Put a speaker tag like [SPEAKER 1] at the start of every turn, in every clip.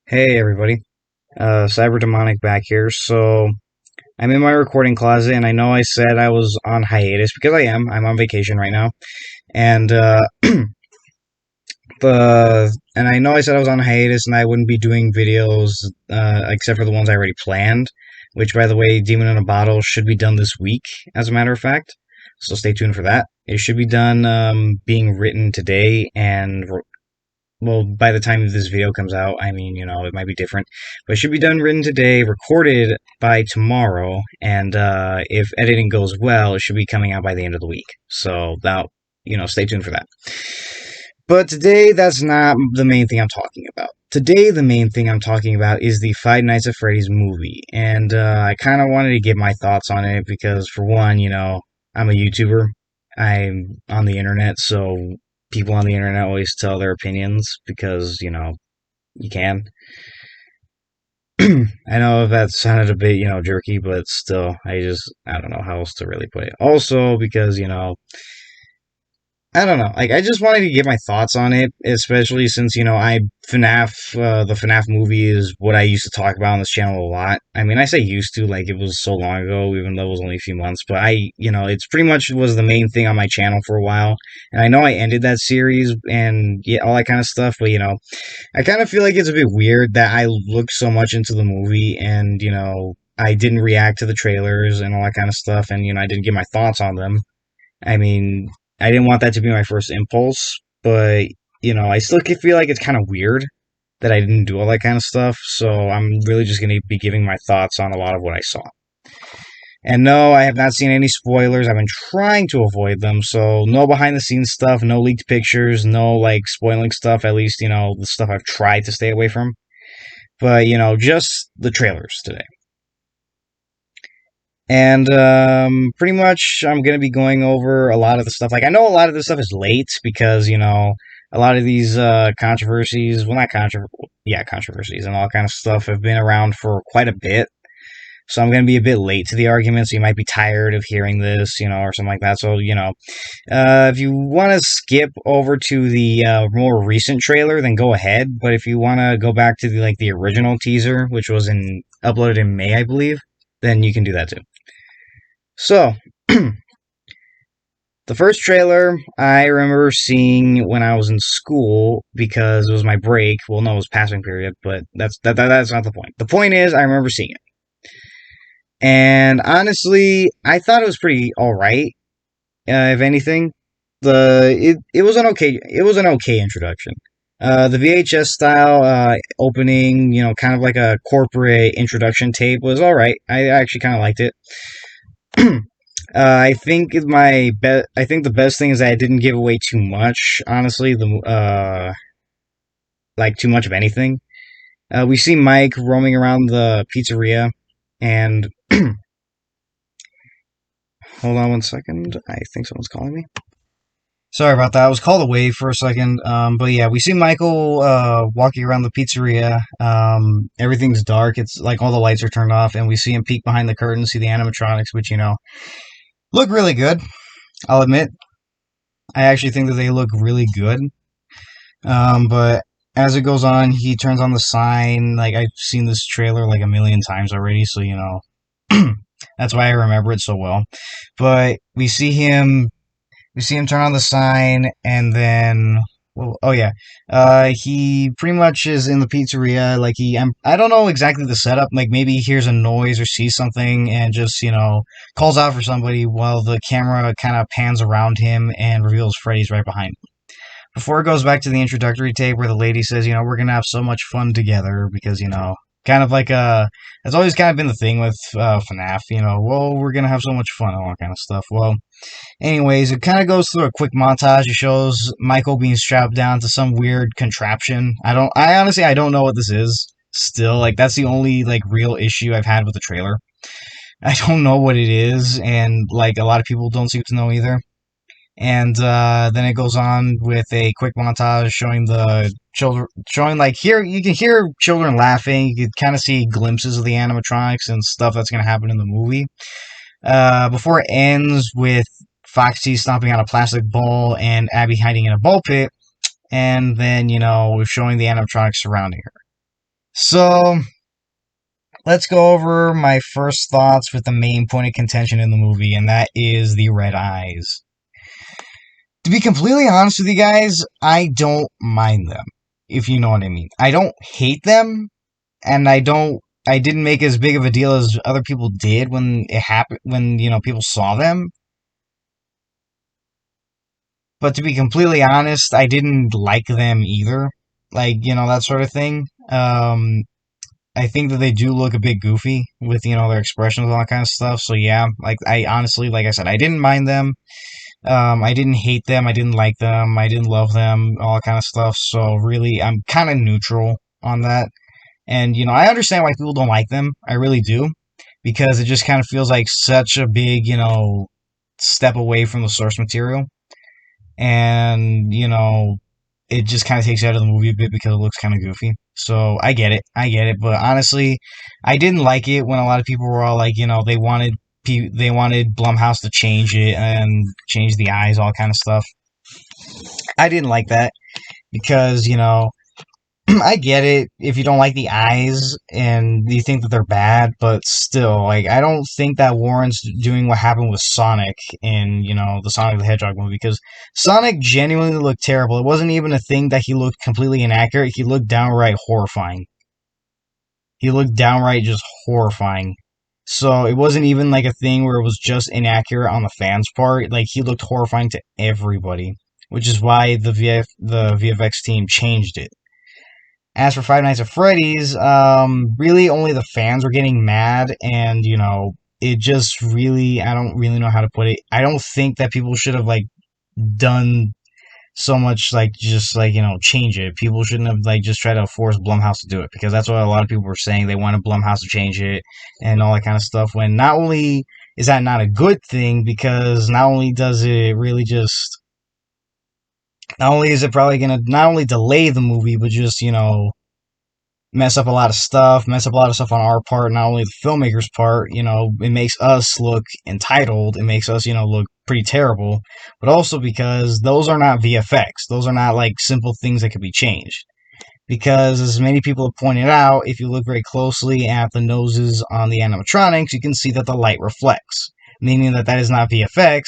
[SPEAKER 1] Hey everybody, Cyber Demonic back here. So I'm in my recording closet, and I know I said I was on hiatus because I am. I'm on vacation right now, and and I know I said I was on hiatus, and I wouldn't be doing videos except for the ones I already planned. Which, by the way, Demon in a Bottle should be done this week, as a matter of fact. So stay tuned for that. It should be done being written today and well, by the time this video comes out, I mean, it might be different, but it should be done written today, recorded by tomorrow, and if editing goes well, it should be coming out by the end of the week. So that, stay tuned for that. But today, that's not the main thing I'm talking about. Today, the main thing I'm talking about is the Five Nights at Freddy's movie, and I kind of wanted to give my thoughts on it because, for one, I'm a YouTuber. I'm on the internet, so people on the internet always tell their opinions because, you can. I know if that sounded a bit, jerky, but still, I don't know how else to really put it. Also, because, I don't know. Like, I just wanted to give my thoughts on it, especially since, the FNaF movie is what I used to talk about on this channel a lot. I mean, I say used to, like, it was so long ago, even though it was only a few months, but it's pretty much was the main thing on my channel for a while. And I know I ended that series and, yeah, all that kind of stuff, but, I kind of feel like it's a bit weird that I looked so much into the movie and, I didn't react to the trailers and all that kind of stuff, and, I didn't give my thoughts on them. I mean, I didn't want that to be my first impulse, but I still feel like it's kind of weird that I didn't do all that kind of stuff. So I'm really just going to be giving my thoughts on a lot of what I saw. And no, I have not seen any spoilers. I've been trying to avoid them. So no behind the scenes stuff, no leaked pictures, no like spoiling stuff. At least the stuff I've tried to stay away from. But just the trailers today. And pretty much, I'm going to be going over a lot of the stuff. Like, I know a lot of this stuff is late because, a lot of these controversies, well, not controversies and all kind of stuff have been around for quite a bit. So I'm going to be a bit late to the argument, so you might be tired of hearing this, or something like that. So, if you want to skip over to the more recent trailer, then go ahead. But if you want to go back to the original teaser, which was uploaded in May, I believe, then you can do that too. So, the first trailer I remember seeing when I was in school because it was my break. Well, no, it was passing period, but that's not the point. The point is, I remember seeing it, and honestly, I thought it was pretty all right. If anything, it was an okay introduction. The VHS style opening, kind of like a corporate introduction tape, was all right. I actually kind of liked it. I think I think the best thing is that I didn't give away too much. Honestly, like too much of anything. We see Mike roaming around the pizzeria, and hold on one second. I think someone's calling me. Sorry about that. I was called away for a second. But yeah, we see Michael walking around the pizzeria. Everything's dark. It's like all the lights are turned off, and we see him peek behind the curtain, see the animatronics, which look really good. I'll admit. I actually think that they look really good. But as it goes on, he turns on the sign. Like, I've seen this trailer like a million times already, so that's why I remember it so well. But we see him turn on the sign, and then, well, oh yeah, he pretty much is in the pizzeria. Like, I don't know exactly the setup. Like, maybe he hears a noise or sees something and just calls out for somebody while the camera kind of pans around him and reveals Freddy's right behind him. Before it goes back to the introductory tape where the lady says, we're gonna have so much fun together because kind of like it's always kind of been the thing with FNaF. Well, we're gonna have so much fun and all that kind of stuff. Well, anyways, it kind of goes through a quick montage. It shows Michael being strapped down to some weird contraption. I honestly, I don't know what this is. Still, like, that's the only like real issue I've had with the trailer. I don't know what it is, and like a lot of people don't seem to know either. And then it goes on with a quick montage showing the children, showing like here you can hear children laughing. You can kind of see glimpses of the animatronics and stuff that's going to happen in the movie. Before it ends with Foxy stomping on a plastic ball and Abby hiding in a ball pit, and then showing the animatronics surrounding her. So let's go over my first thoughts with the main point of contention in the movie, and that is the red eyes. To be completely honest with you guys, I don't mind them, if you know what I mean. I don't hate them, and I didn't make as big of a deal as other people did when it happened, when, people saw them. But to be completely honest, I didn't like them either. Like, that sort of thing. I think that they do look a bit goofy with, their expressions and all that kind of stuff. So yeah, like, I honestly, like I said, I didn't mind them. I didn't hate them. I didn't like them. I didn't love them. All that kind of stuff. So really, I'm kind of neutral on that. And, I understand why people don't like them. I really do. Because it just kind of feels like such a big, step away from the source material. And, it just kind of takes you out of the movie a bit because it looks kind of goofy. So I get it. I get it. But honestly, I didn't like it when a lot of people were all like, they wanted Blumhouse to change it and change the eyes, all kind of stuff. I didn't like that because, I get it if you don't like the eyes and you think that they're bad, but still, like, I don't think that warrants doing what happened with Sonic in, the Sonic the Hedgehog movie, because Sonic genuinely looked terrible. It wasn't even a thing that he looked completely inaccurate, he looked downright horrifying. He looked downright just horrifying. So it wasn't even like a thing where it was just inaccurate on the fans' part. Like, he looked horrifying to everybody, which is why the VFX team changed it. As for Five Nights at Freddy's, really only the fans were getting mad, and, it just really, I don't really know how to put it. I don't think that people should have, like, done so much, like, just, like, change it. People shouldn't have, like, just tried to force Blumhouse to do it, because that's what a lot of people were saying. They wanted Blumhouse to change it, and all that kind of stuff, when not only is that not a good thing, because not only does it really just, not only is it probably gonna not only delay the movie, but just, mess up a lot of stuff, mess up a lot of stuff on our part, not only the filmmaker's part, it makes us look entitled, it makes us, look pretty terrible, but also because those are not VFX. Those are not like simple things that could be changed. Because as many people have pointed out, if you look very closely at the noses on the animatronics, you can see that the light reflects, meaning that that is not VFX,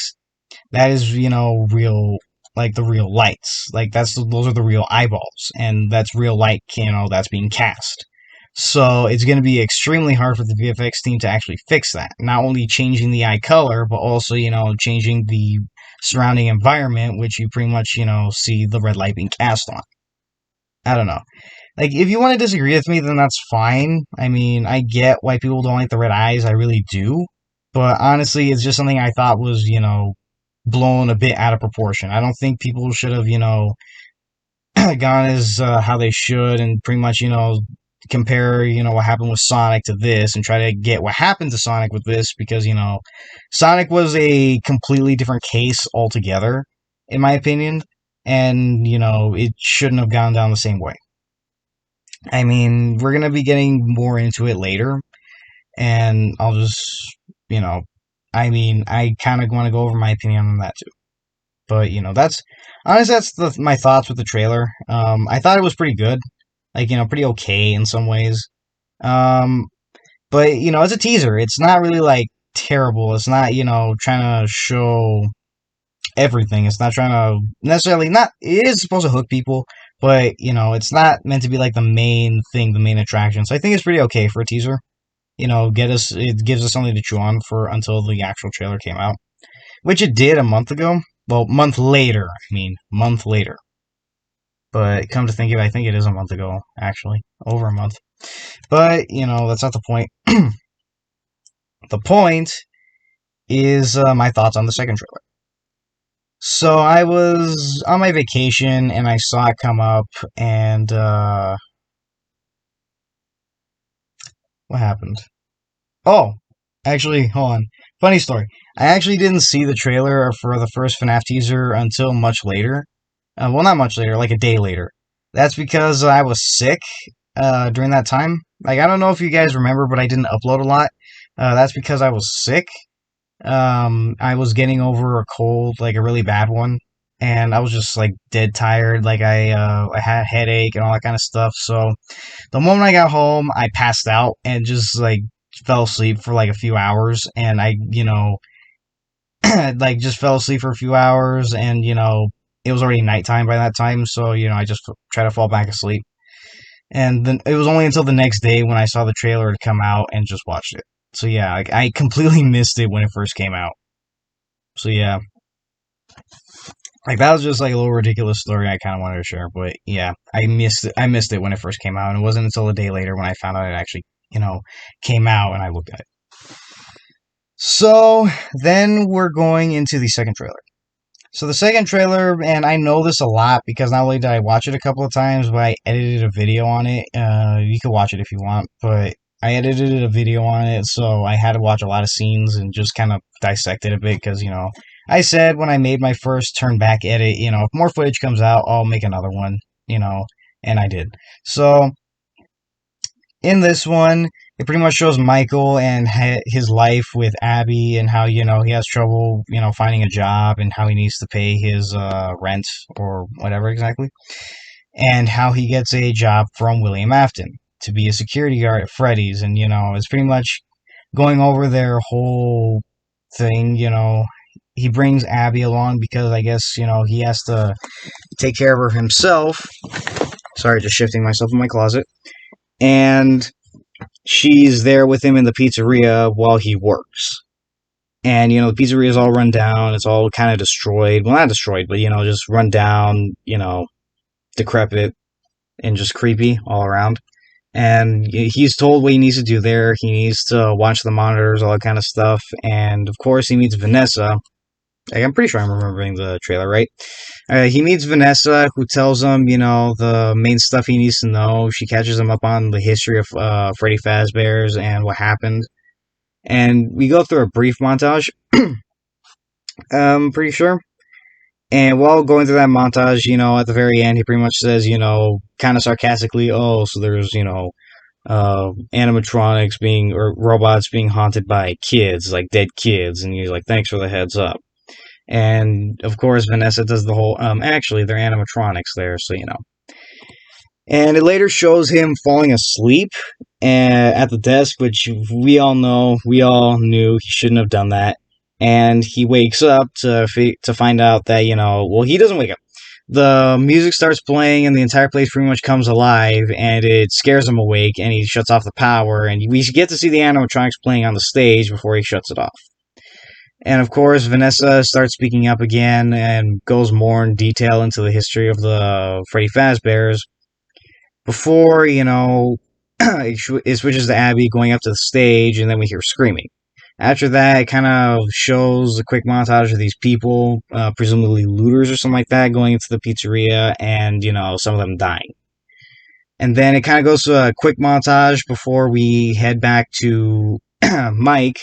[SPEAKER 1] that is, real, like the real lights. Like those are the real eyeballs, and that's real light, that's being cast. So it's going to be extremely hard for the VFX team to actually fix that. Not only changing the eye color, but also, changing the surrounding environment, which you pretty much, see the red light being cast on. I don't know. Like, if you want to disagree with me, then that's fine. I mean, I get why people don't like the red eyes. I really do. But honestly, it's just something I thought was, blown a bit out of proportion. I don't think people should have, gone as how they should and pretty much, compare, what happened with Sonic to this and try to get what happened to Sonic with this because, Sonic was a completely different case altogether, in my opinion. And, it shouldn't have gone down the same way. I mean, we're going to be getting more into it later. And I'll just, you know, I mean, I kind of want to go over my opinion on that too. But, that's honestly, my thoughts with the trailer. I thought it was pretty good, like, pretty okay in some ways. Um, but it's a teaser. It's not really like terrible. It's not trying to show everything. It's not trying to necessarily not. It is supposed to hook people, but it's not meant to be like the main thing, the main attraction. So I think it's pretty okay for a teaser. It gives us something to chew on for until the actual trailer came out, which it did a month ago. Well, month later. I mean, month later. But come to think of it, I think it is a month ago, actually. Over a month. But, that's not the point. The point is my thoughts on the second trailer. So I was on my vacation and I saw it come up and what happened? Oh, actually, hold on. Funny story. I actually didn't see the trailer for the first FNaF teaser until much later. Well, not much later, like a day later. That's because I was sick during that time. Like, I don't know if you guys remember, but I didn't upload a lot. That's because I was sick. I was getting over a cold, like a really bad one. and I was just like dead tired. Like I had a headache and all that kind of stuff. So the moment I got home, I passed out and just like fell asleep for like a few hours, and I like just fell asleep for a few hours, and it was already nighttime by that time. So I just tried to fall back asleep. And then it was only until the next day when I saw the trailer had come out and just watched it. So yeah, like, I completely missed it when it first came out. So yeah, like that was just like a little ridiculous story I kind of wanted to share. But yeah, I missed it. I missed it when it first came out, and it wasn't until a day later when I found out it actually came out and I looked at it. So then we're going into the second trailer. So the second trailer, and I know this a lot because not only did I watch it a couple of times, but I edited a video on it. You can watch it if you want, but I edited a video on it, so I had to watch a lot of scenes and just kind of dissect it a bit because, I said when I made my first turn back edit, if more footage comes out, I'll make another one, and I did. So in this one, it pretty much shows Michael and his life with Abby and how, he has trouble, finding a job and how he needs to pay his rent or whatever exactly. And how he gets a job from William Afton to be a security guard at Freddy's. And, it's pretty much going over their whole thing, He brings Abby along because I guess, he has to take care of her himself. Sorry, just shifting myself in my closet. And she's there with him in the pizzeria while he works. And, the pizzeria is all run down. It's all kind of destroyed. Well, not destroyed, but, just run down, decrepit and just creepy all around. And he's told what he needs to do there. He needs to watch the monitors, all that kind of stuff. And, of course, he meets Vanessa. I'm pretty sure I'm remembering the trailer right. He meets Vanessa, who tells him, the main stuff he needs to know. She catches him up on the history of Freddy Fazbear's and what happened. And we go through a brief montage, I'm pretty sure. And while going through that montage, at the very end, he pretty much says, kind of sarcastically, oh, so there's, animatronics or robots being haunted by kids, like dead kids. And he's like, thanks for the heads up. And of course, Vanessa does the whole, actually, they're animatronics there, so And it later shows him falling asleep at the desk, which we all knew he shouldn't have done that. And he wakes up to find out that, well, he doesn't wake up. The music starts playing and the entire place pretty much comes alive and it scares him awake and he shuts off the power and we get to see the animatronics playing on the stage before he shuts it off. And of course, Vanessa starts speaking up again and goes more in detail into the history of the Freddy Fazbear's before, it switches to Abby going up to the stage and then we hear screaming. After that, it kind of shows a quick montage of these people, presumably looters or something like that, going into the pizzeria and, some of them dying. And then it kind of goes to a quick montage before we head back to Mike,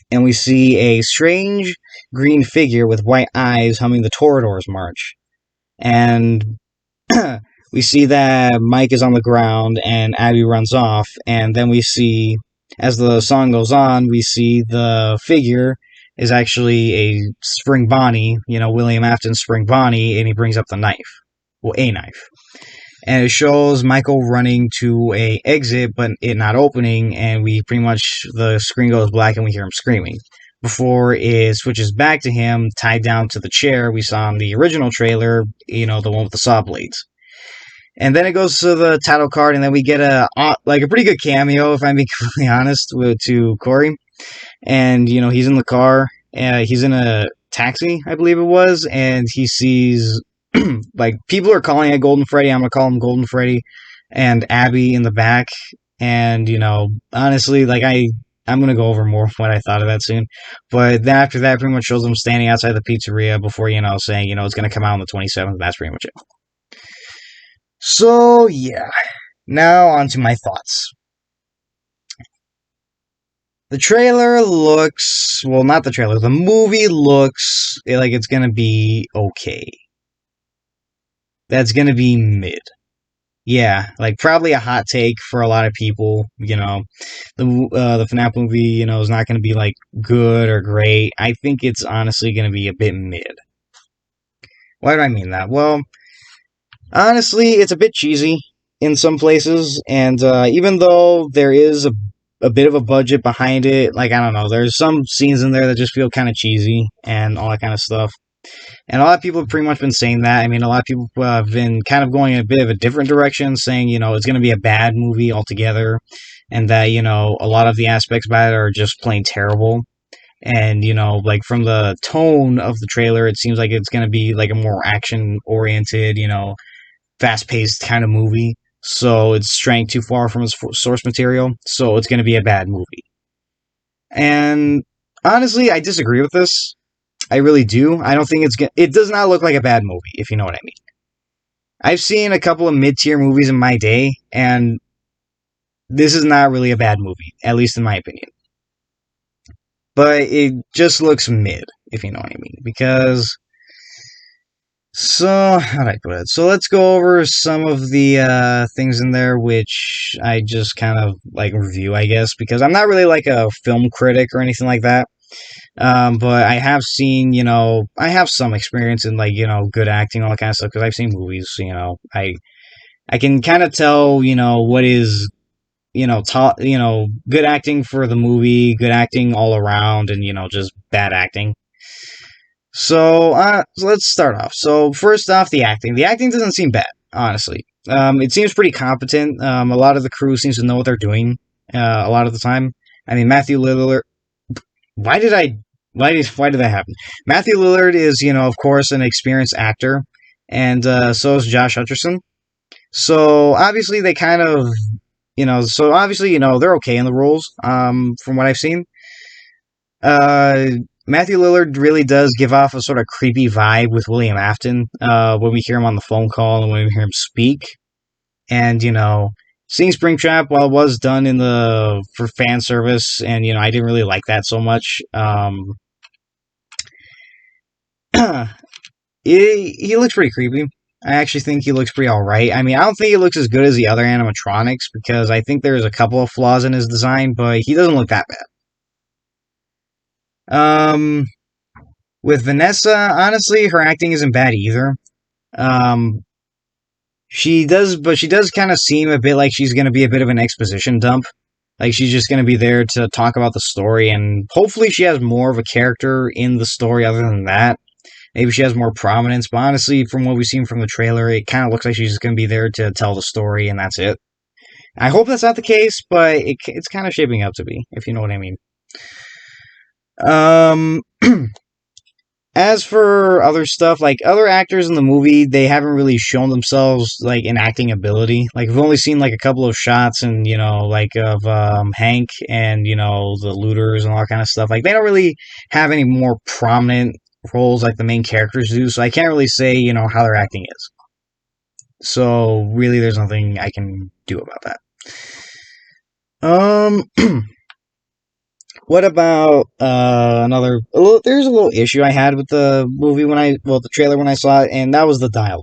[SPEAKER 1] and we see a strange green figure with white eyes humming the Toreador's March. And we see that Mike is on the ground and Abby runs off, and then we see, as the song goes on, we see the figure is actually a Spring Bonnie, William Afton's Spring Bonnie, and he brings up the knife. Well, a knife. And it shows Michael running to a exit, but it not opening, and we pretty much, the screen goes black and we hear him screaming. Before it switches back to him tied down to the chair we saw in the original trailer, the one with the saw blades. And then it goes to the title card, and then we get a pretty good cameo, if I'm being completely honest, to Corey. And, he's in the car, he's in a taxi, I believe it was, and he sees, people are calling it Golden Freddy, I'm going to call him Golden Freddy, and Abby in the back, and, honestly, I'm going to go over more of what I thought of that soon, but then after that, pretty much shows them standing outside the pizzeria before, saying, it's going to come out on the 27th, that's pretty much it. So, yeah. Now, on to my thoughts. The trailer looks... Well, not the trailer. The movie looks like it's gonna be okay. That's gonna be mid. Yeah, probably a hot take for a lot of people, The FNaF movie, is not gonna be, good or great. I think it's honestly gonna be a bit mid. Why do I mean that? Well, honestly, it's a bit cheesy in some places, and even though there is a bit of a budget behind it, like, I don't know, there's some scenes in there that just feel kind of cheesy and all that kind of stuff. And a lot of people have pretty much been saying that. I mean, a lot of people have been kind of going in a bit of a different direction, saying, it's going to be a bad movie altogether, and that, a lot of the aspects about it are just plain terrible. And, like from the tone of the trailer, it seems like it's going to be like a more action oriented, fast paced kind of movie. So it's straying too far from its source material. So it's going to be a bad movie. And honestly, I disagree with this. I really do. I don't think it does not look like a bad movie, if you know what I mean. I've seen a couple of mid-tier movies in my day, and this is not really a bad movie, at least in my opinion. But it just looks mid, if you know what I mean. Because, so, how do I put it? So let's go over some of the things in there which I just kind of, like, review, I guess. Because I'm not really, like, a film critic or anything like that. But I have seen, I have some experience in, like, good acting, all that kind of stuff, because I've seen movies, I can kind of tell, what is, good acting for the movie, good acting all around, and, just bad acting. So let's start off. So first off, the acting. The acting doesn't seem bad, honestly. It seems pretty competent. A lot of the crew seems to know what they're doing, a lot of the time. I mean, Matthew Lillard, why did that happen? Matthew Lillard is, of course, an experienced actor, and so is Josh Hutcherson. So obviously they kind of, they're okay in the roles, from what I've seen. Uh, Matthew Lillard really does give off a sort of creepy vibe with William Afton, when we hear him on the phone call and when we hear him speak. And, seeing Springtrap, while it was done for fan service, and, I didn't really like that so much, he looks pretty creepy. I actually think he looks pretty alright. I mean, I don't think he looks as good as the other animatronics, because I think there's a couple of flaws in his design, but he doesn't look that bad. With Vanessa, honestly, her acting isn't bad either. Um, but she does kind of seem a bit like she's going to be a bit of an exposition dump. Like, she's just going to be there to talk about the story, and hopefully she has more of a character in the story other than that. Maybe she has more prominence, but honestly, from what we've seen from the trailer, it kind of looks like she's just going to be there to tell the story, and that's it. I hope that's not the case, but it's kind of shaping up to be, if you know what I mean. Um, as for other stuff, like other actors in the movie, they haven't really shown themselves like in acting ability. Like, we've only seen like a couple of shots, and like of Hank and the looters and all that kind of stuff. Like, they don't really have any more prominent roles like the main characters do, so I can't really say how their acting is. So really, there's nothing I can do about that. What about another? There's a little issue I had with the movie the trailer when I saw it, and that was the dialogue.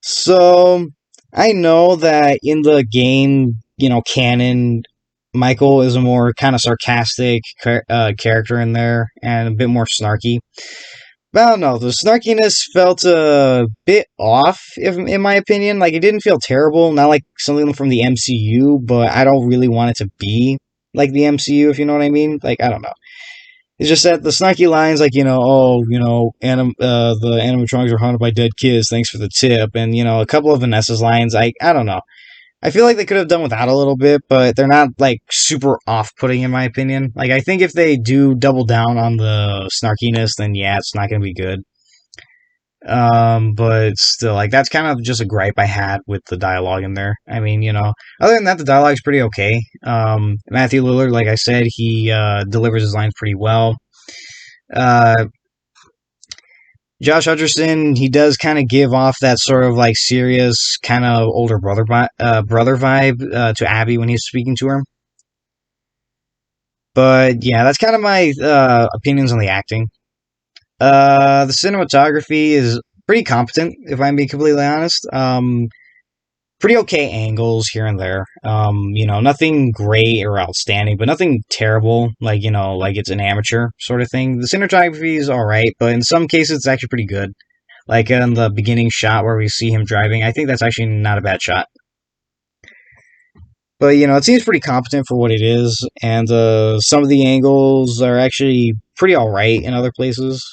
[SPEAKER 1] So I know that in the game, canon, Michael is a more kind of sarcastic character in there, and a bit more snarky. But I don't know, the snarkiness felt a bit off, in my opinion. Like, it didn't feel terrible, not like something from the MCU, but I don't really want it to be like the MCU, if you know what I mean. Like, I don't know. It's just that the snarky lines, like, the animatronics are haunted by dead kids, thanks for the tip, and, a couple of Vanessa's lines, I don't know. I feel like they could have done without a little bit, but they're not, like, super off-putting, in my opinion. Like, I think if they do double down on the snarkiness, then yeah, it's not going to be good. But still, like, that's kind of just a gripe I had with the dialogue in there. I mean, other than that, the dialogue's pretty okay. Matthew Lillard, like I said, he delivers his lines pretty well. Josh Hutcherson, he does kind of give off that sort of like serious, kind of older brother vibe to Abby when he's speaking to her. But yeah, that's kind of my opinions on the acting. The cinematography is pretty competent, if I'm being completely honest. pretty okay angles here and there. Nothing great or outstanding, but nothing terrible, like, like it's an amateur sort of thing. The cinematography is alright, but in some cases it's actually pretty good. Like in the beginning shot where we see him driving, I think that's actually not a bad shot. But, it seems pretty competent for what it is, and some of the angles are actually pretty alright in other places,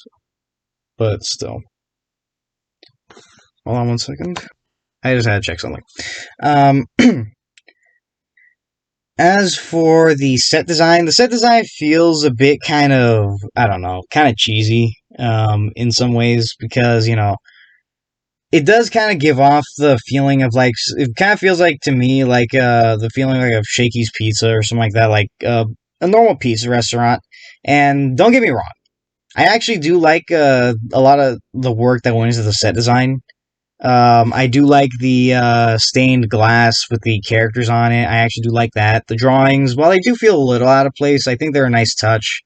[SPEAKER 1] but still. Hold on one second. I just had to check something. As for the set design feels a bit kind of, I don't know, kind of cheesy in some ways because, it does kind of give off the feeling of like, it kind of feels like to me like the feeling like of Shakey's Pizza or something like that, like a normal pizza restaurant. And don't get me wrong, I actually do like a lot of the work that went into the set design. I do like the stained glass with the characters on it. I actually do like that. The drawings, while they do feel a little out of place, I think they're a nice touch.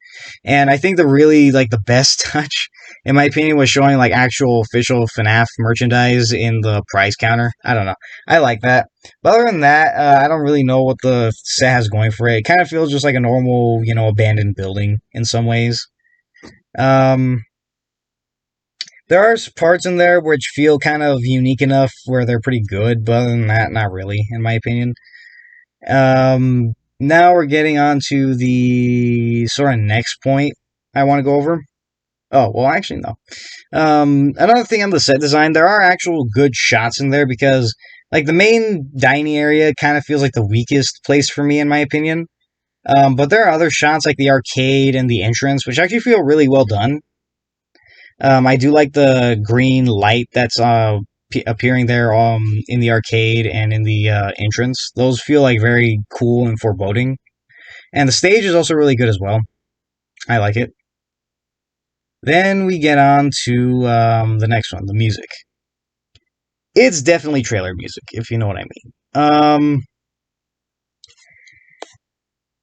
[SPEAKER 1] And I think the best touch, in my opinion, was showing like actual official FNaF merchandise in the prize counter. I don't know. I like that. But other than that, I don't really know what the set has going for it. It kind of feels just like a normal, abandoned building in some ways. There are parts in there which feel kind of unique enough where they're pretty good, but other than that, not really, in my opinion. Now we're getting on to the sort of next point I want to go over. Oh, well, actually, no. Another thing on the set design, there are actual good shots in there because, like, the main dining area kind of feels like the weakest place for me, in my opinion. But there are other shots like the arcade and the entrance, which actually feel really well done. I do like the green light that's appearing there in the arcade and in the entrance. Those feel like very cool and foreboding. And the stage is also really good as well. I like it. Then we get on to the next one, the music. It's definitely trailer music, if you know what I mean.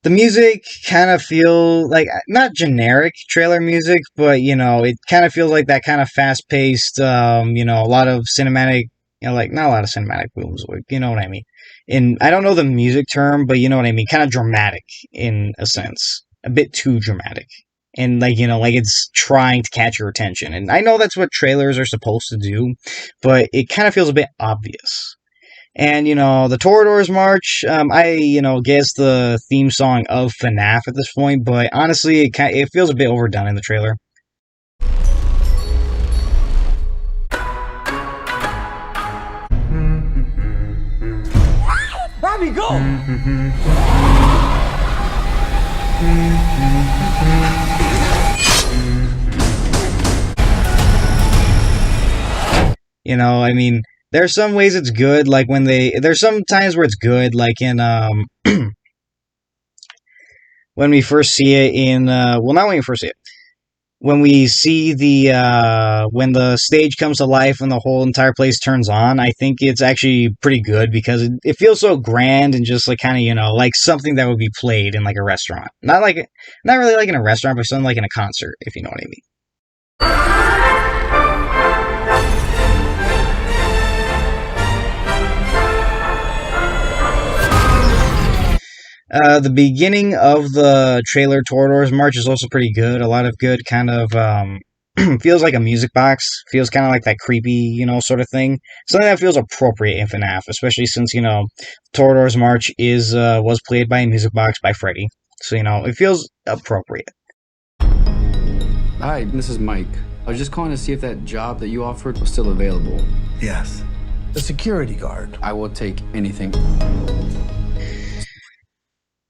[SPEAKER 1] The music kind of feels like, not generic trailer music, but, it kind of feels like that kind of fast-paced, a lot of cinematic, like, not a lot of cinematic booms, you know what I mean. I don't know the music term, but you know what I mean, kind of dramatic, in a sense. A bit too dramatic. And, like, like it's trying to catch your attention. And I know that's what trailers are supposed to do, but it kind of feels a bit obvious. And, the Toreador's March, I guess the theme song of FNaF at this point, but honestly, it feels a bit overdone in the trailer.
[SPEAKER 2] Bobby, go!
[SPEAKER 1] I mean, there's some ways it's good, like there's some times where it's good, like in, when we first see it in, well, not when you first see it, when we see when the stage comes to life and the whole entire place turns on, I think it's actually pretty good because it feels so grand and just like kind of, like something that would be played in like a restaurant. Not really like in a restaurant, but something like in a concert, if you know what I mean. The beginning of the trailer Toreador's March is also pretty good. A lot of good kind of, feels like a music box. Feels kind of like that creepy, sort of thing. Something that feels appropriate in FNaF, especially since, Toreador's March was played by a music box by Freddy. So, it feels appropriate.
[SPEAKER 3] Hi, this is Mike. I was just calling to see if that job that you offered was still available.
[SPEAKER 2] Yes. The security guard.
[SPEAKER 3] I will take anything.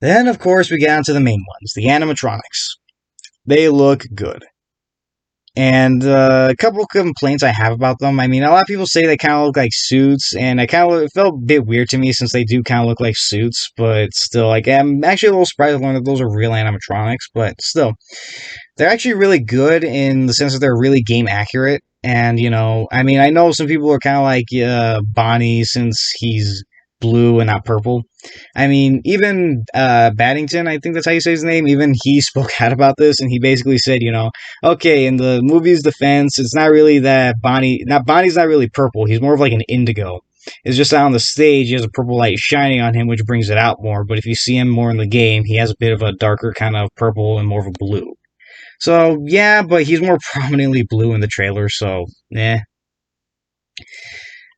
[SPEAKER 1] Then, of course, we get on to the main ones, the animatronics. They look good. And a couple of complaints I have about them. I mean, a lot of people say they kind of look like suits, and it felt a bit weird to me since they do kind of look like suits, but still, like, I'm actually a little surprised to learn that those are real animatronics, but still. They're actually really good in the sense that they're really game accurate, and, I mean, I know some people are kind of like Bonnie since he's blue and not purple. I mean, even Baddington, I think that's how you say his name, even he spoke out about this, and he basically said, okay, in the movie's defense, it's not really that Bonnie's not really purple, he's more of like an indigo. It's just that on the stage, he has a purple light shining on him, which brings it out more. But if you see him more in the game, he has a bit of a darker kind of purple and more of a blue. So, yeah, but he's more prominently blue in the trailer, so, eh.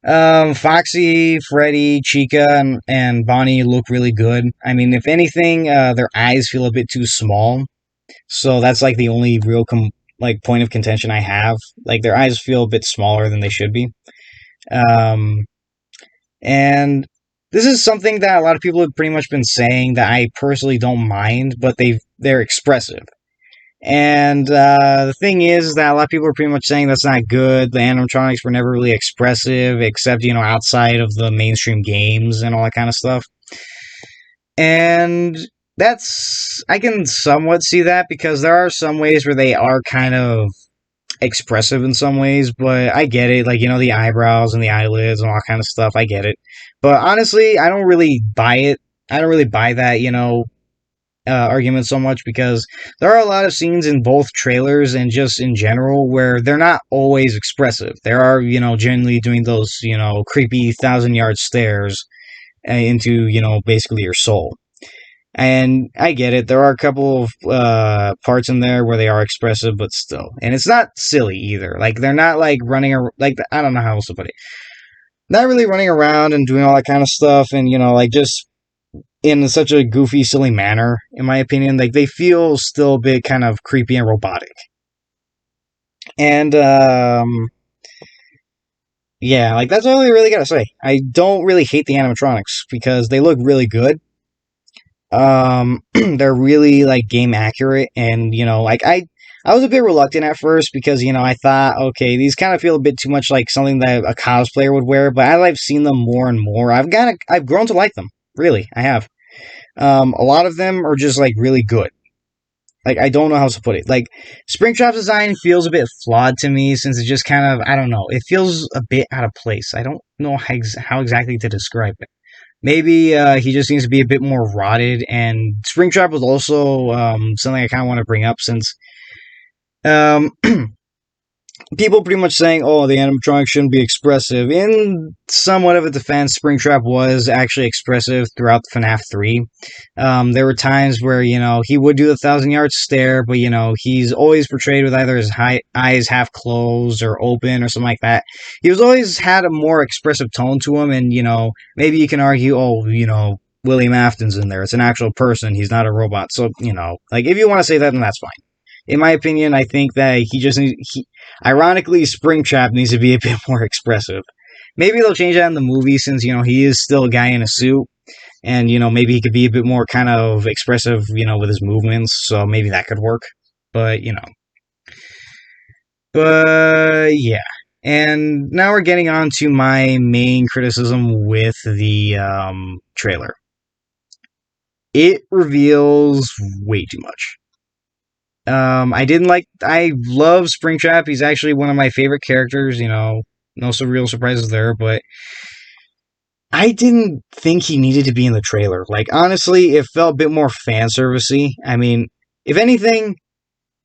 [SPEAKER 1] Foxy, Freddy, Chica, and Bonnie look really good. I mean, if anything, their eyes feel a bit too small. So that's like the only real like point of contention I have. Like their eyes feel a bit smaller than they should be. Um, and this is something that a lot of people have pretty much been saying that I personally don't mind, but they're expressive. And the thing is that a lot of people are pretty much saying that's not good. The animatronics were never really expressive, except, outside of the mainstream games and all that kind of stuff. And I can somewhat see that because there are some ways where they are kind of expressive in some ways, but I get it. Like, the eyebrows and the eyelids and all that kind of stuff. I get it. But honestly, I don't really buy it. I don't really buy that, argument so much because there are a lot of scenes in both trailers and just in general where they're not always expressive. There are, generally doing those, creepy 1,000-yard stares into, basically your soul. And I get it. There are a couple of parts in there where they are expressive, but still. And it's not silly either. Like, they're not, like, running, like, I don't know how else to put it. Not really running around and doing all that kind of stuff and, like, just in such a goofy, silly manner, in my opinion. Like, they feel still a bit kind of creepy and robotic. And, yeah, like, that's all I really gotta say. I don't really hate the animatronics because they look really good. They're really, like, game accurate, and, like, I was a bit reluctant at first because, I thought, okay, these kind of feel a bit too much like something that a cosplayer would wear, but as I've seen them more and more, I've grown to like them. Really, I have. A lot of them are just, like, really good. Like, I don't know how to put it. Like, Springtrap's design feels a bit flawed to me since it just kind of, I don't know, it feels a bit out of place. I don't know how exactly to describe it. Maybe he just needs to be a bit more rotted, and Springtrap was also something I kind of want to bring up since um, people pretty much saying, oh, the animatronics shouldn't be expressive. In somewhat of a defense, Springtrap was actually expressive throughout FNaF 3. There were times where, he would do the 1,000-yard stare, but, he's always portrayed with either his eyes half closed or open or something like that. He was always had a more expressive tone to him, and, maybe you can argue, oh, William Afton's in there. It's an actual person. He's not a robot. So, like, if you want to say that, then that's fine. In my opinion, I think that ironically, Springtrap needs to be a bit more expressive. Maybe they'll change that in the movie since, he is still a guy in a suit. And, maybe he could be a bit more kind of expressive, with his movements. So maybe that could work. But, But, yeah. And now we're getting on to my main criticism with the trailer. It reveals way too much. I love Springtrap. He's actually one of my favorite characters, no real surprises there, but I didn't think he needed to be in the trailer. Like, honestly, it felt a bit more fan servicey. I mean, if anything,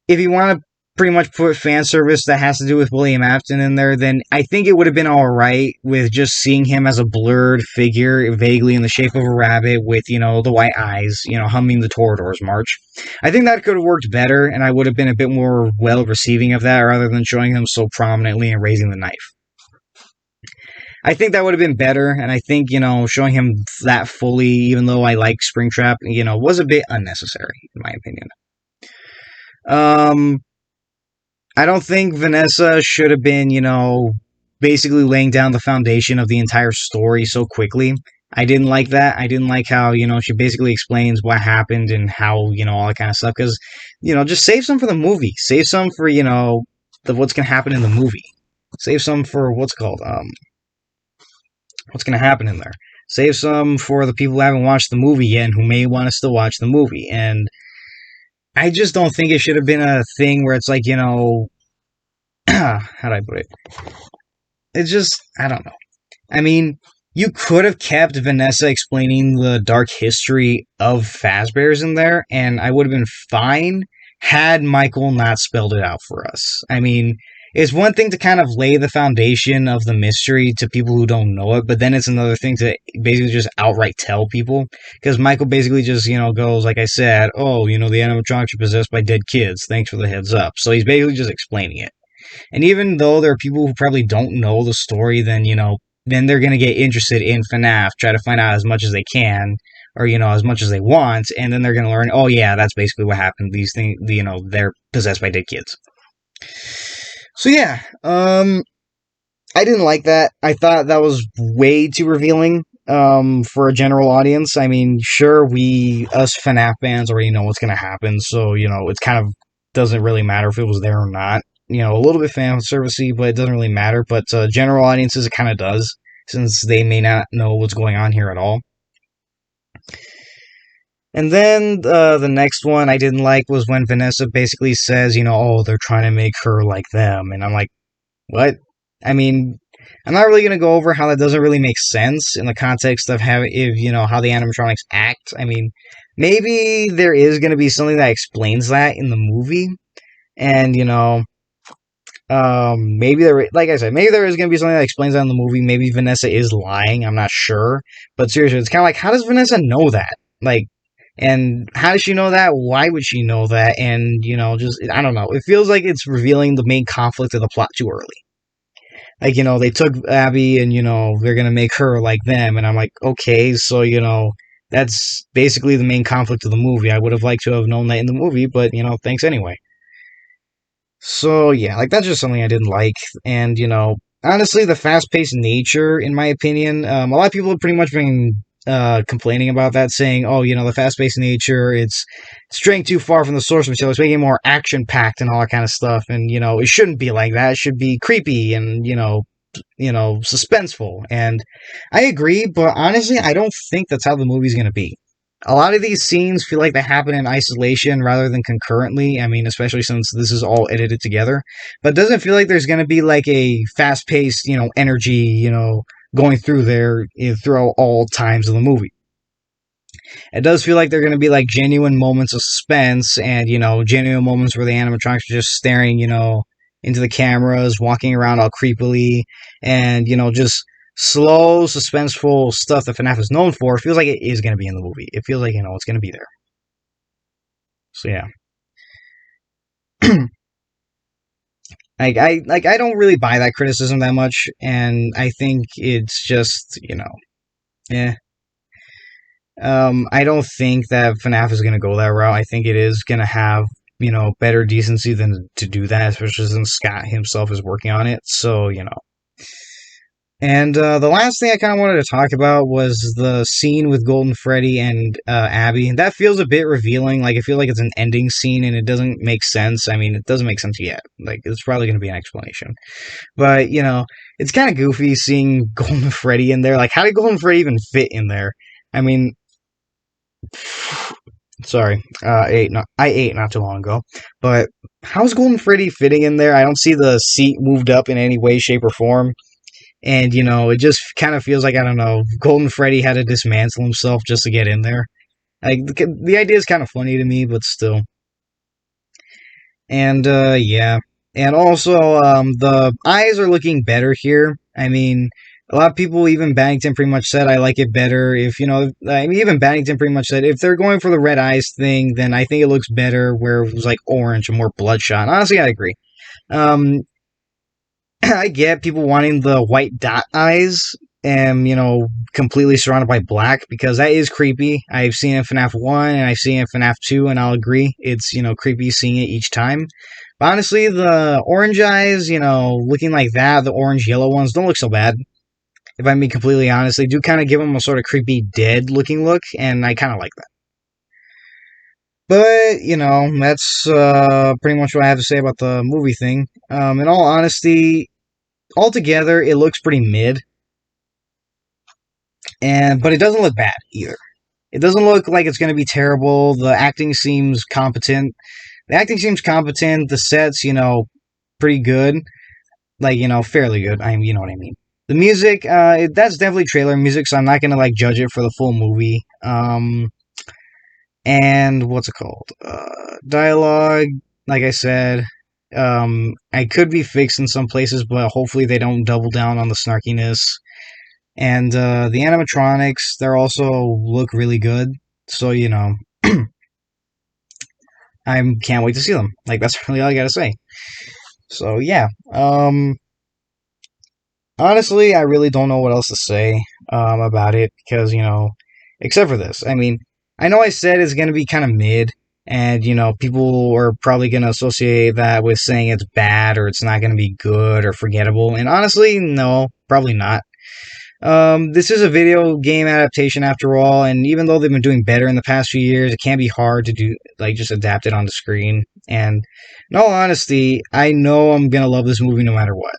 [SPEAKER 1] if you want to pretty much put fan service that has to do with William Afton in there, then I think it would have been alright with just seeing him as a blurred figure, vaguely in the shape of a rabbit with, the white eyes, humming the Toreador's March. I think that could have worked better, and I would have been a bit more well-receiving of that, rather than showing him so prominently and raising the knife. I think that would have been better, and I think, showing him that fully, even though I like Springtrap, was a bit unnecessary, in my opinion. I don't think Vanessa should have been, basically laying down the foundation of the entire story so quickly. I didn't like that. I didn't like how, she basically explains what happened and how, all that kind of stuff. Because, just save some for the movie. Save some for, what's going to happen in the movie. Save some for what's going to happen in there. Save some for the people who haven't watched the movie yet and who may want to still watch the movie. And I just don't think it should have been a thing where it's like, how do I put it? It's just, I don't know. I mean, you could have kept Vanessa explaining the dark history of Fazbear's in there, and I would have been fine had Michael not spelled it out for us. I mean, it's one thing to kind of lay the foundation of the mystery to people who don't know it, but then it's another thing to basically just outright tell people. Because Michael basically just, goes, like I said, oh, the animatronics are possessed by dead kids. Thanks for the heads up. So he's basically just explaining it. And even though there are people who probably don't know the story, then they're going to get interested in FNaF, try to find out as much as they can, or, as much as they want, and then they're going to learn, oh yeah, that's basically what happened. These things, they're possessed by dead kids. So yeah, I didn't like that. I thought that was way too revealing, for a general audience. I mean, sure, us FNaF fans already know what's going to happen, so, it's kind of doesn't really matter if it was there or not. A little bit fan servicey, but it doesn't really matter. But general audiences, it kind of does, since they may not know what's going on here at all. And then the next one I didn't like was when Vanessa basically says, oh, they're trying to make her like them. And I'm like, what? I mean, I'm not really going to go over how that doesn't really make sense in the context of how the animatronics act. I mean, maybe there is going to be something that explains that in the movie. And, maybe like I said, maybe there is going to be something that explains that in the movie. Maybe Vanessa is lying. I'm not sure. But seriously, it's kind of like, how does Vanessa know that? Like, and how does she know that? Why would she know that? And, I don't know. It feels like it's revealing the main conflict of the plot too early. Like, they took Abby and, they're going to make her like them. And I'm like, okay, so, that's basically the main conflict of the movie. I would have liked to have known that in the movie, but, thanks anyway. So, yeah, like, that's just something I didn't like. And, honestly, the fast-paced nature, in my opinion, a lot of people have pretty much been complaining about that, saying, oh, the fast-paced nature, it's straying too far from the source material, it's making it more action-packed and all that kind of stuff, and, it shouldn't be like that, it should be creepy and, suspenseful, and I agree, but honestly, I don't think that's how the movie's gonna be. A lot of these scenes feel like they happen in isolation rather than concurrently. I mean, especially since this is all edited together. But it doesn't feel like there's going to be like a fast-paced, energy, going through there throughout all times of the movie. It does feel like they're going to be like genuine moments of suspense and, genuine moments where the animatronics are just staring, into the cameras, walking around all creepily, and, just slow, suspenseful stuff that FNaF is known for. It feels like it is going to be in the movie. It feels like, it's going to be there. So, yeah. I don't really buy that criticism that much, and I think it's just, eh. I don't think that FNaF is going to go that route. I think it is going to have, better decency than to do that, especially since Scott himself is working on it. So, And the last thing I kind of wanted to talk about was the scene with Golden Freddy and Abby. That feels a bit revealing. Like, I feel like it's an ending scene, and it doesn't make sense. I mean, it doesn't make sense yet. Like, it's probably going to be an explanation. But, it's kind of goofy seeing Golden Freddy in there. Like, how did Golden Freddy even fit in there? I mean, sorry, I ate not too long ago. But how's Golden Freddy fitting in there? I don't see the seat moved up in any way, shape, or form. And, it just kind of feels like, I don't know, Golden Freddy had to dismantle himself just to get in there. Like, the idea is kind of funny to me, but still. And, yeah. And also, the eyes are looking better here. I mean, a lot of people, even Bannington pretty much said, I like it better if, even Bannington pretty much said, if they're going for the red eyes thing, then I think it looks better where it was, like, orange and more bloodshot. And honestly, I agree. I get people wanting the white dot eyes and, completely surrounded by black, because that is creepy. I've seen it in FNaF 1 and I've seen it in FNaF 2, and I'll agree. It's, creepy seeing it each time. But honestly, the orange eyes, looking like that, the orange-yellow ones, don't look so bad. If I'm being completely honest, they do kind of give them a sort of creepy, dead-looking look, and I kind of like that. But, that's pretty much what I have to say about the movie thing. In all honesty, altogether, it looks pretty mid. But it doesn't look bad, either. It doesn't look like it's going to be terrible. The acting seems competent. The sets, pretty good. Like, fairly good. You know what I mean. The music, that's definitely trailer music, so I'm not going to, judge it for the full movie. And what's it called? Dialogue, like I said, I could be fixed in some places, but hopefully they don't double down on the snarkiness. And the animatronics, they also look really good. So, I can't wait to see them. Like, that's really all I gotta say. So, yeah. Honestly, I really don't know what else to say about it because, except for this. I mean, I know I said it's going to be kind of mid, and, people are probably going to associate that with saying it's bad or it's not going to be good or forgettable. And honestly, no, probably not. This is a video game adaptation after all, and even though they've been doing better in the past few years, it can be hard to do, like, just adapt it on the screen. And in all honesty, I know I'm going to love this movie no matter what.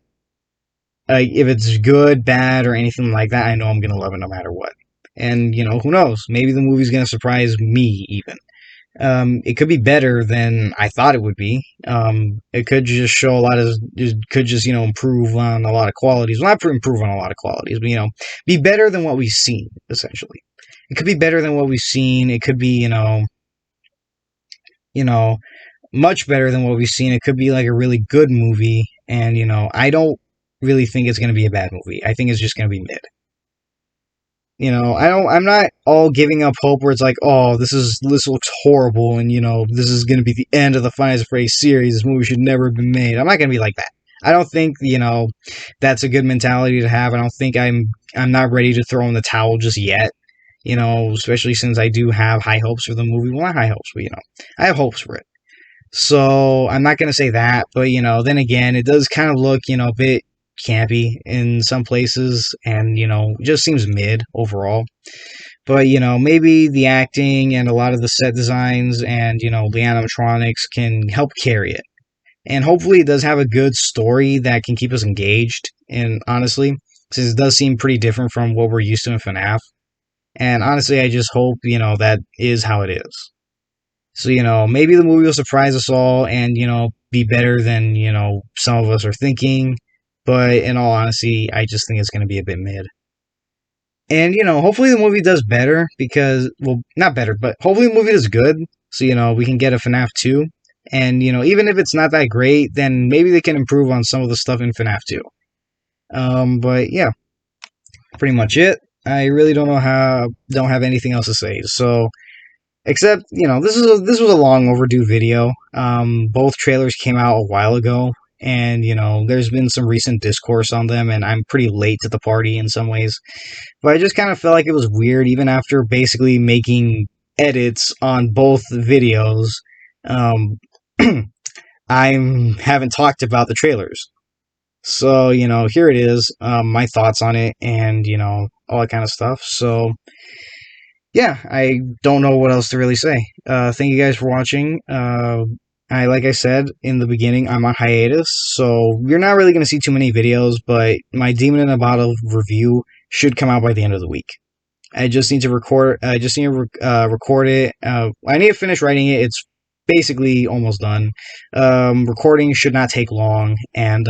[SPEAKER 1] If it's good, bad, or anything like that, I know I'm gonna love it no matter what. And who knows? Maybe the movie's gonna surprise me even. It could be better than I thought it would be. It could just show a lot of, it could just improve on a lot of qualities. Well, not improve on a lot of qualities, but be better than what we've seen. Essentially, it could be better than what we've seen. It could be you know, much better than what we've seen. It could be like a really good movie, and I don't really think it's going to be a bad movie. I think it's just going to be mid. I'm not all giving up hope where it's like, oh, this looks horrible, and this is going to be the end of the Five Nights at Freddy's series. This movie should never have been made. I'm not going to be like that. I don't think that's a good mentality to have. I don't think I'm not ready to throw in the towel just yet. Especially since I do have high hopes for the movie. Well, not high hopes, but I have hopes for it. So I'm not going to say that, but then again, it does kind of look, a bit campy in some places, and just seems mid overall. But maybe the acting and a lot of the set designs and the animatronics can help carry it. And hopefully it does have a good story that can keep us engaged. And honestly, since it does seem pretty different from what we're used to in FNaF. And honestly, I just hope, that is how it is. So, maybe the movie will surprise us all and, be better than, some of us are thinking. But in all honesty, I just think it's going to be a bit mid. And, hopefully the movie does better because, well, not better, but hopefully the movie does good. So, we can get a FNaF 2. And, even if it's not that great, then maybe they can improve on some of the stuff in FNaF 2. But yeah, pretty much it. I really don't have anything else to say. So, except, this was a long overdue video. Both trailers came out a while ago, and, there's been some recent discourse on them, and I'm pretty late to the party in some ways. But I just kind of felt like it was weird, even after basically making edits on both videos. I haven't talked about the trailers. So, here it is, my thoughts on it, and, all that kind of stuff. So, yeah, I don't know what else to really say. Thank you guys for watching. Like I said in the beginning, I'm on hiatus, so you're not really going to see too many videos, but my Demon in a Bottle review should come out by the end of the week. I just need to record. Record it. I need to finish writing it. It's basically almost done. Recording should not take long, and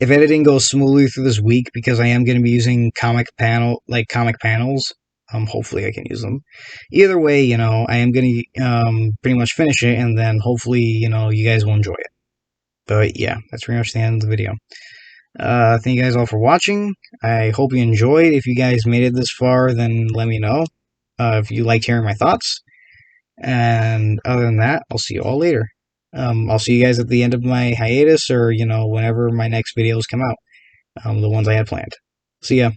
[SPEAKER 1] if editing goes smoothly through this week, because I am going to be using comic panels, hopefully I can use them. Either way, I am going to pretty much finish it, and then hopefully, you guys will enjoy it. But yeah, that's pretty much the end of the video. Thank you guys all for watching. I hope you enjoyed. If you guys made it this far, then let me know if you liked hearing my thoughts. And other than that, I'll see you all later. I'll see you guys at the end of my hiatus, or, whenever my next videos come out. The ones I had planned. See ya.